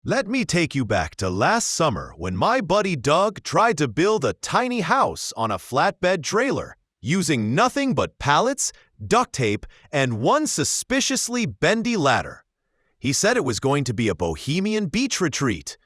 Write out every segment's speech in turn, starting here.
Let me take you back to last summer when my buddy Doug tried to build a tiny house on a flatbed trailer using nothing but pallets, duct tape, and one suspiciously bendy ladder. He said it was going to be a bohemian beach retreat.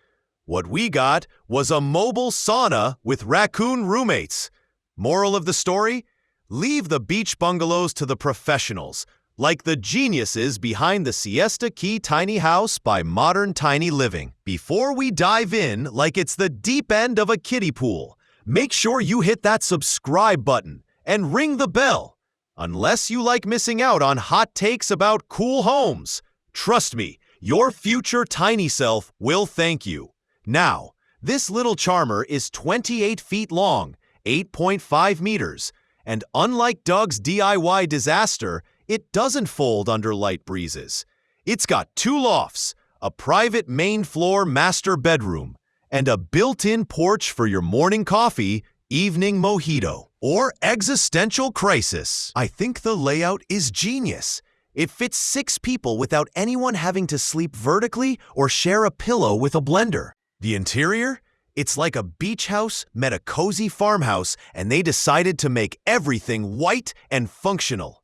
What we got was a mobile sauna with raccoon roommates. Moral of the story? Leave the beach bungalows to the professionals, like the geniuses behind the Siesta Key Tiny House by Modern Tiny Living. Before we dive in like it's the deep end of a kiddie pool, make sure you hit that subscribe button and ring the bell. Unless you like missing out on hot takes about cool homes, trust me, your future tiny self will thank you. Now, this little charmer is 28 feet long, 8.5 meters, and unlike Doug's DIY disaster, it doesn't fold under light breezes. It's got 2 lofts, a private main floor master bedroom, and a built-in porch for your morning coffee, evening mojito, or existential crisis. I think the layout is genius. It fits 6 people without anyone having to sleep vertically or share a pillow with a blender. The interior? It's like a beach house met a cozy farmhouse, and they decided to make everything white and functional.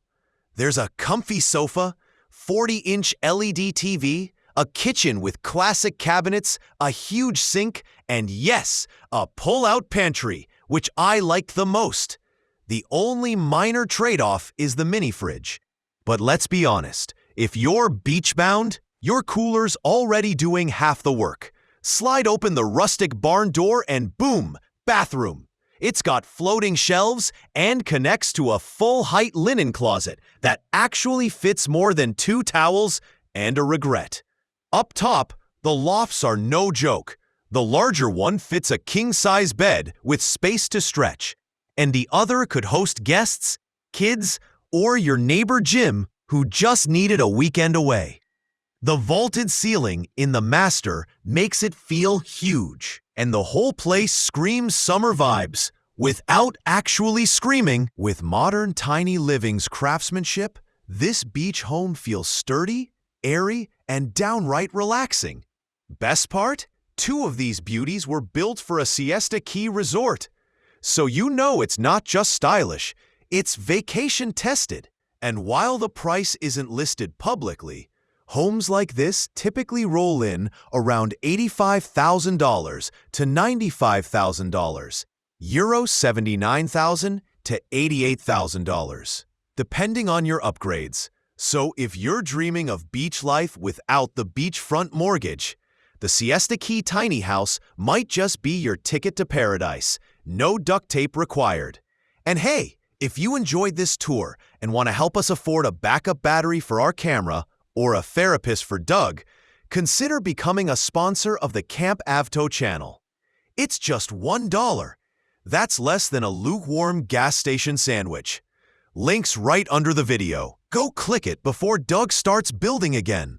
There's a comfy sofa, 40-inch LED TV, a kitchen with classic cabinets, a huge sink, and yes, a pull-out pantry, which I liked the most. The only minor trade-off is the mini fridge. But let's be honest, if you're beach-bound, your cooler's already doing half the work. Slide open the rustic barn door and boom, bathroom. It's got floating shelves and connects to a full-height linen closet that actually fits more than 2 towels and a regret. Up top, the lofts are no joke. The larger one fits a king-size bed with space to stretch, and the other could host guests, kids, or your neighbor Jim who just needed a weekend away. The vaulted ceiling in the master makes it feel huge, and the whole place screams summer vibes without actually screaming. With Modern Tiny Living's craftsmanship, this beach home feels sturdy, airy, and downright relaxing. Best part? 2 of these beauties were built for a Siesta Key resort. So you know it's not just stylish, it's vacation tested. And while the price isn't listed publicly, homes like this typically roll in around $85,000 to $95,000, Euro $79,000 to $88,000, depending on your upgrades. So if you're dreaming of beach life without the beachfront mortgage, the Siesta Key Tiny House might just be your ticket to paradise. No duct tape required. And hey, if you enjoyed this tour and want to help us afford a backup battery for our camera, or a therapist for Doug, consider becoming a sponsor of the CampAvto channel. It's just $1. That's less than a lukewarm gas station sandwich. Link's right under the video. Go click it before Doug starts building again.